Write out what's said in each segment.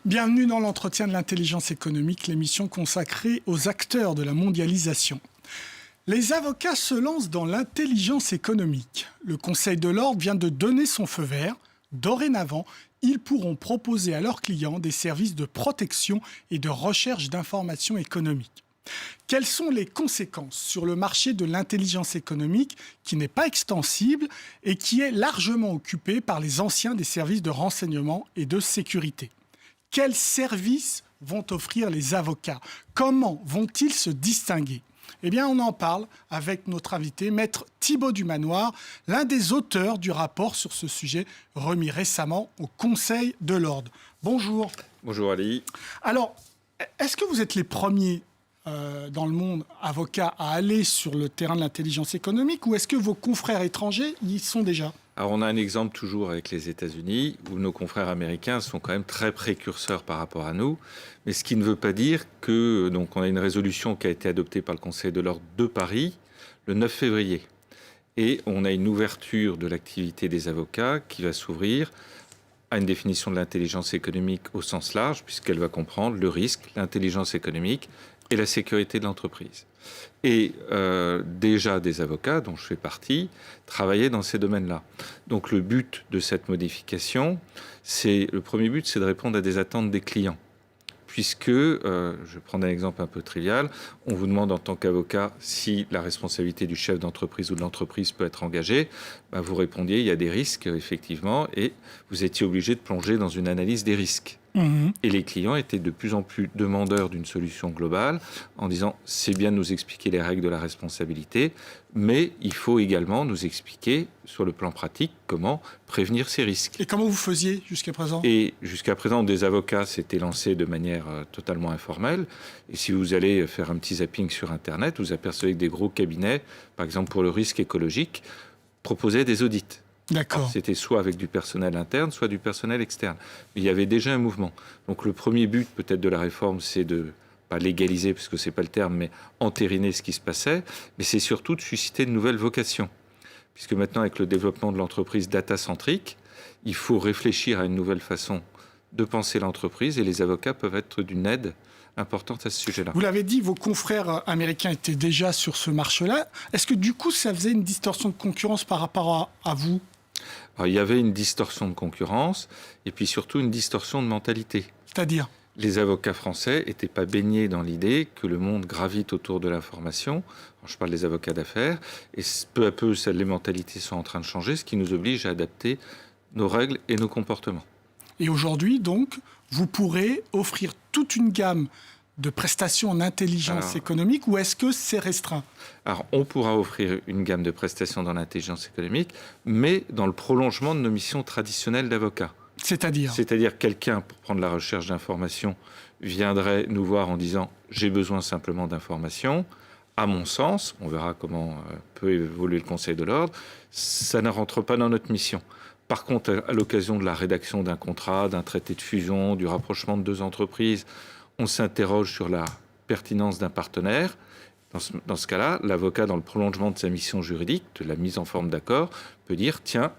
Bienvenue dans l'entretien de l'intelligence économique, l'émission consacrée aux acteurs de la mondialisation. Les avocats se lancent dans l'intelligence économique. Le Conseil de l'ordre vient de donner son feu vert. Dorénavant, ils pourront proposer à leurs clients des services de protection et de recherche d'informations économiques. Quelles sont les conséquences sur le marché de l'intelligence économique qui n'est pas extensible et qui est largement occupé par les anciens des services de renseignement et de sécurité? Quels services vont offrir les avocats? Comment vont-ils se distinguer? Eh bien, on en parle avec notre invité, Maître Thibaut Dumanoir, l'un des auteurs du rapport sur ce sujet remis récemment au Conseil de l'ordre. Bonjour. Bonjour Ali. Alors, est-ce que vous êtes les premiers dans le monde avocats à aller sur le terrain de l'intelligence économique ou est-ce que vos confrères étrangers y sont déjà? Alors on a un exemple toujours avec les États-Unis où nos confrères américains sont quand même très précurseurs par rapport à nous, mais ce qui ne veut pas dire que donc on a une résolution qui a été adoptée par le Conseil de l'ordre de Paris le 9 février et on a une ouverture de l'activité des avocats qui va s'ouvrir à une définition de l'intelligence économique au sens large puisqu'elle va comprendre le risque, l'intelligence économique et la sécurité de l'entreprise. Et déjà des avocats, dont je fais partie, travaillaient dans ces domaines-là. Donc le but de cette modification, le premier but, c'est de répondre à des attentes des clients. Puisque, je vais prendre un exemple un peu trivial, on vous demande en tant qu'avocat si la responsabilité du chef d'entreprise ou de l'entreprise peut être engagée, vous répondiez, il y a des risques, effectivement, et vous étiez obligé de plonger dans une analyse des risques. Et les clients étaient de plus en plus demandeurs d'une solution globale en disant c'est bien de nous expliquer les règles de la responsabilité, mais il faut également nous expliquer sur le plan pratique comment prévenir ces risques. Et comment vous faisiez jusqu'à présent? Et jusqu'à présent, des avocats s'étaient lancés de manière totalement informelle. Et si vous allez faire un petit zapping sur Internet, vous apercevez que des gros cabinets, par exemple pour le risque écologique, proposaient des audits. D'accord. C'était soit avec du personnel interne, soit du personnel externe. Mais il y avait déjà un mouvement. Donc le premier but peut-être de la réforme, c'est de pas légaliser, parce que c'est pas le terme, mais entériner ce qui se passait. Mais c'est surtout de susciter de nouvelles vocations. Puisque maintenant, avec le développement de l'entreprise data-centrique, il faut réfléchir à une nouvelle façon de penser l'entreprise et les avocats peuvent être d'une aide importante à ce sujet-là. Vous l'avez dit, vos confrères américains étaient déjà sur ce marché-là. Est-ce que du coup, ça faisait une distorsion de concurrence par rapport à vous? Alors, il y avait une distorsion de concurrence et puis surtout une distorsion de mentalité. C'est-à-dire? Les avocats français n'étaient pas baignés dans l'idée que le monde gravite autour de l'information. Je parle des avocats d'affaires. Et peu à peu, les mentalités sont en train de changer, ce qui nous oblige à adapter nos règles et nos comportements. Et aujourd'hui, donc, vous pourrez offrir toute une gamme de prestations en intelligence économique ou est-ce que c'est restreint? Alors, on pourra offrir une gamme de prestations dans l'intelligence économique, mais dans le prolongement de nos missions traditionnelles d'avocat. C'est-à-dire? C'est-à-dire quelqu'un, pour prendre la recherche d'informations, viendrait nous voir en disant « j'ai besoin simplement d'informations ». À mon sens, on verra comment peut évoluer le Conseil de l'ordre, ça ne rentre pas dans notre mission. Par contre, à l'occasion de la rédaction d'un contrat, d'un traité de fusion, du rapprochement de deux entreprises, on s'interroge sur la pertinence d'un partenaire. Dans ce cas-là, l'avocat, dans le prolongement de sa mission juridique, de la mise en forme d'accord, peut dire « tiens,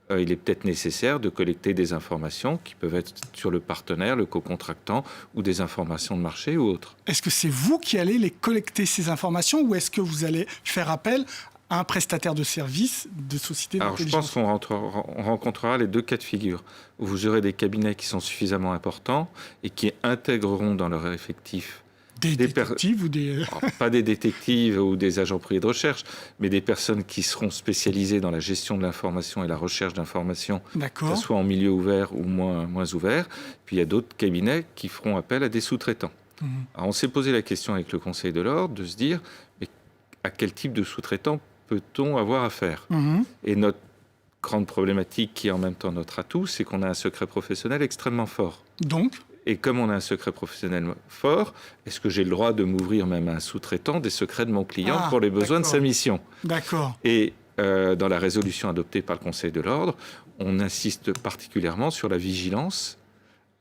il est peut-être nécessaire de collecter des informations qui peuvent être sur le partenaire, le co-contractant ou des informations de marché ou autres. » Est-ce que c'est vous qui allez les collecter, ces informations, ou est-ce que vous allez faire appel à un prestataire de services de société d'intelligence? Alors, je pense qu'on rencontrera les deux cas de figure. Vous aurez des cabinets qui sont suffisamment importants et qui intégreront dans leur effectif des détectives ou des... Alors, pas des détectives ou des agents privés de recherche, mais des personnes qui seront spécialisées dans la gestion de l'information et la recherche d'informations, que ce soit en milieu ouvert ou moins ouvert. Puis il y a d'autres cabinets qui feront appel à des sous-traitants. Alors, on s'est posé la question avec le Conseil de l'ordre de se dire mais à quel type de sous-traitant peut-on avoir affaire? Et notre grande problématique, qui est en même temps notre atout, c'est qu'on a un secret professionnel extrêmement fort. Donc? Et comme on a un secret professionnel fort, est-ce que j'ai le droit de m'ouvrir même à un sous-traitant des secrets de mon client pour les besoins de sa mission? D'accord. Et dans la résolution adoptée par le Conseil de l'ordre, on insiste particulièrement sur la vigilance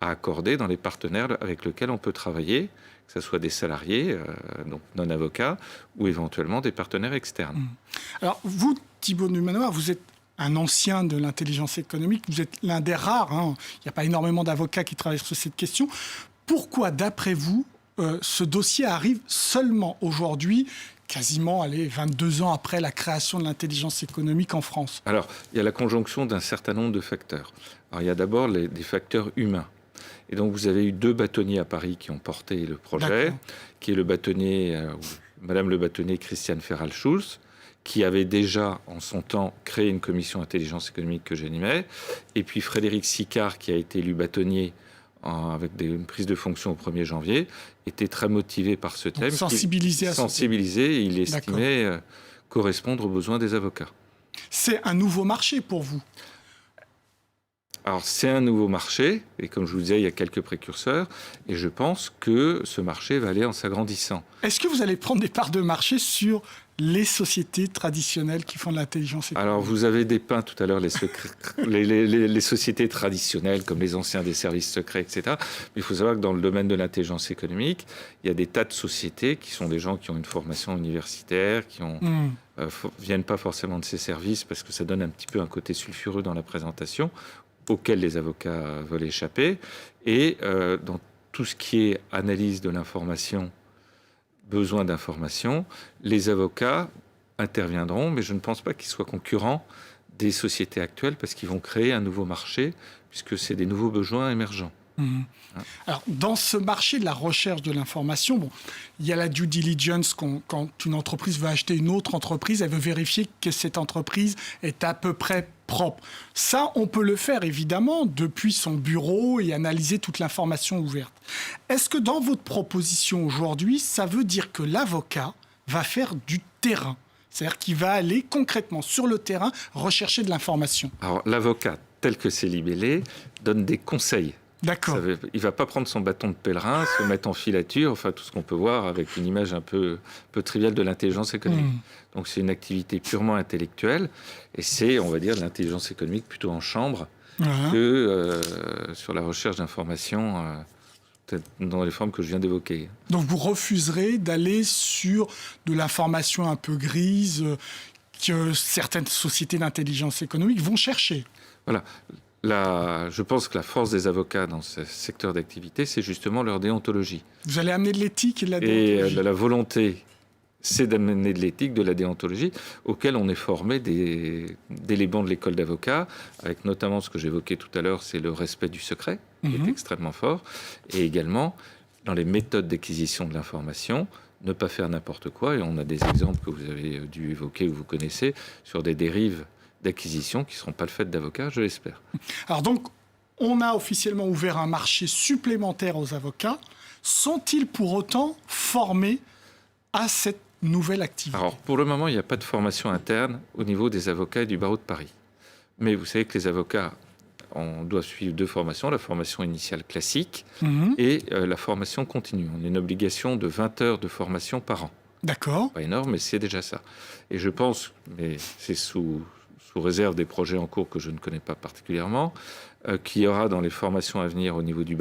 à accorder dans les partenaires avec lesquels on peut travailler, que ce soit des salariés, donc non-avocats, ou éventuellement des partenaires externes. Alors, vous, Thibaut Dumanoir, vous êtes un ancien de l'intelligence économique. Vous êtes l'un des rares. Il n'y a pas énormément d'avocats qui travaillent sur cette question. Pourquoi, d'après vous, ce dossier arrive seulement aujourd'hui, quasiment 22 ans après la création de l'intelligence économique en France? Alors, il y a la conjonction d'un certain nombre de facteurs. Alors, il y a d'abord des facteurs humains. Et donc, vous avez eu 2 bâtonniers à Paris qui ont porté le projet, qui est le bâtonnier, Madame le bâtonnier Christiane Ferral-Schulz, qui avait déjà, en son temps, créé une commission intelligence économique que j'animais, et puis Frédéric Sicard, qui a été élu bâtonnier avec une prise de fonction au 1er janvier, était très motivé par ce thème. Sensibilisé à ce thème. Et il estimait correspondre aux besoins des avocats. C'est un nouveau marché pour vous? Alors, c'est un nouveau marché, et comme je vous disais, il y a quelques précurseurs, et je pense que ce marché va aller en s'agrandissant. Est-ce que vous allez prendre des parts de marché sur les sociétés traditionnelles qui font de l'intelligence économique? Alors, vous avez dépeint tout à l'heure les sociétés traditionnelles, comme les anciens des services secrets, etc. Mais il faut savoir que dans le domaine de l'intelligence économique, il y a des tas de sociétés qui sont des gens qui ont une formation universitaire, qui viennent pas forcément de ces services, parce que ça donne un petit peu un côté sulfureux dans la présentation, auquel les avocats veulent échapper. Et dans tout ce qui est analyse de l'information, besoin d'information, les avocats interviendront, mais je ne pense pas qu'ils soient concurrents des sociétés actuelles, parce qu'ils vont créer un nouveau marché, puisque c'est des nouveaux besoins émergents. Alors, dans ce marché de la recherche de l'information, il y a la due diligence quand une entreprise veut acheter une autre entreprise, elle veut vérifier que cette entreprise est à peu près propre. Ça, on peut le faire évidemment depuis son bureau et analyser toute l'information ouverte. Est-ce que dans votre proposition aujourd'hui, ça veut dire que l'avocat va faire du terrain? C'est-à-dire qu'il va aller concrètement sur le terrain rechercher de l'information? Alors, l'avocat, tel que c'est libellé, donne des conseils. D'accord. Il ne va pas prendre son bâton de pèlerin, se mettre en filature, enfin tout ce qu'on peut voir avec une image un peu triviale de l'intelligence économique. Donc c'est une activité purement intellectuelle et c'est, on va dire, de l'intelligence économique plutôt en chambre que sur la recherche d'informations dans les formes que je viens d'évoquer. Donc vous refuserez d'aller sur de l'information un peu grise que certaines sociétés d'intelligence économique vont chercher? Voilà. Je pense que la force des avocats dans ce secteur d'activité, c'est justement leur déontologie. Vous allez amener de l'éthique et de la déontologie. Et la volonté, c'est d'amener de l'éthique, de la déontologie, auquel on est formé dès les bancs de l'école d'avocats, avec notamment ce que j'évoquais tout à l'heure, c'est le respect du secret, qui est extrêmement fort, et également dans les méthodes d'acquisition de l'information, ne pas faire n'importe quoi. Et on a des exemples que vous avez dû évoquer ou vous connaissez sur des dérives d'acquisition qui ne seront pas le fait d'avocats, je l'espère. Alors donc, on a officiellement ouvert un marché supplémentaire aux avocats. Sont-ils pour autant formés à cette nouvelle activité? Alors, pour le moment, il n'y a pas de formation interne au niveau des avocats et du barreau de Paris. Mais vous savez que les avocats, on doit suivre 2 formations, la formation initiale classique et la formation continue. On a une obligation de 20 heures de formation par an. D'accord. Pas énorme, mais c'est déjà ça. Et je pense, mais c'est sous réserve des projets en cours que je ne connais pas particulièrement, qu'il y aura dans les formations à venir au niveau du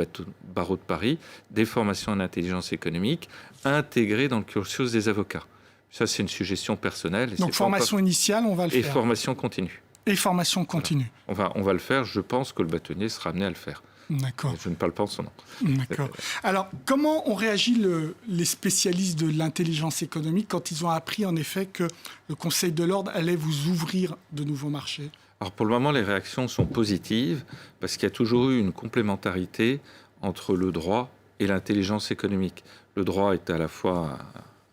barreau de Paris des formations en intelligence économique intégrées dans le cursus des avocats. Ça, c'est une suggestion personnelle. Donc formation initiale, on va le faire. Et formation continue. Et formation continue. Voilà. On va le faire. Je pense que le bâtonnier sera amené à le faire. D'accord. Je ne parle pas en son nom. D'accord. Alors, comment ont réagi les spécialistes de l'intelligence économique quand ils ont appris, en effet, que le Conseil de l'Ordre allait vous ouvrir de nouveaux marchés? Alors, pour le moment, les réactions sont positives parce qu'il y a toujours eu une complémentarité entre le droit et l'intelligence économique. Le droit est à la fois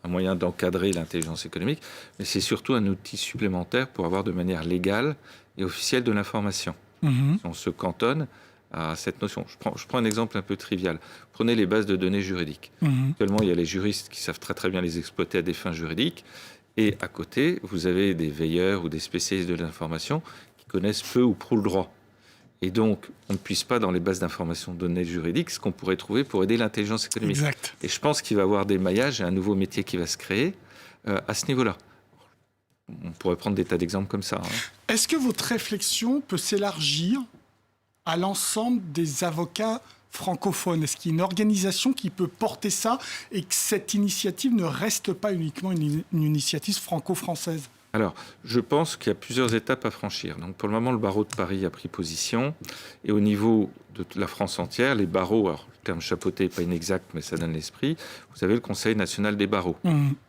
un moyen d'encadrer l'intelligence économique, mais c'est surtout un outil supplémentaire pour avoir de manière légale et officielle de l'information. On se cantonne à cette notion. Je prends un exemple un peu trivial. Prenez les bases de données juridiques. Actuellement, il y a les juristes qui savent très très bien les exploiter à des fins juridiques. Et à côté, vous avez des veilleurs ou des spécialistes de l'information qui connaissent peu ou prou le droit. Et donc, on ne puisse pas dans les bases d'information de données juridiques ce qu'on pourrait trouver pour aider l'intelligence économique. Exact. Et je pense qu'il va y avoir des maillages et un nouveau métier qui va se créer à ce niveau-là. On pourrait prendre des tas d'exemples comme ça. Est-ce que votre réflexion peut s'élargir à l'ensemble des avocats francophones? Est-ce qu'il y a une organisation qui peut porter ça et que cette initiative ne reste pas uniquement une initiative franco-française? Alors, je pense qu'il y a plusieurs étapes à franchir. Donc, pour le moment, le barreau de Paris a pris position. Et au niveau de la France entière, les barreaux, alors le terme chapeauté n'est pas inexact, mais ça donne l'esprit. Vous avez le Conseil national des barreaux,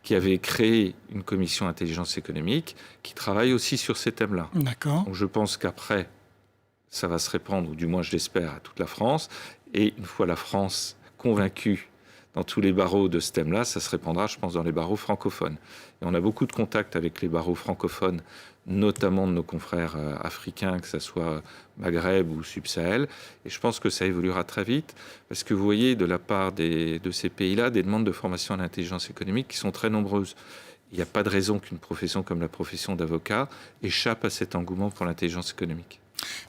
qui avait créé une commission intelligence économique qui travaille aussi sur ces thèmes-là. D'accord. Donc, je pense qu'après, ça va se répandre, ou du moins je l'espère, à toute la France. Et une fois la France convaincue dans tous les barreaux de ce thème-là, ça se répandra, je pense, dans les barreaux francophones. Et on a beaucoup de contacts avec les barreaux francophones, notamment de nos confrères africains, que ce soit Maghreb ou Sub-Sahel. Et je pense que ça évoluera très vite, parce que vous voyez, de la part de ces pays-là, des demandes de formation en intelligence économique qui sont très nombreuses. Il n'y a pas de raison qu'une profession comme la profession d'avocat échappe à cet engouement pour l'intelligence économique.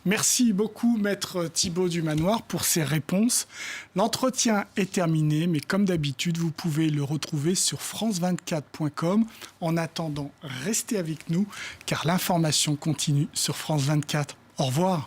Merci beaucoup, Maître Thibaut Dumanoir, pour ces réponses. L'entretien est terminé, mais comme d'habitude, vous pouvez le retrouver sur france24.com. En attendant, restez avec nous, car l'information continue sur France 24. Au revoir.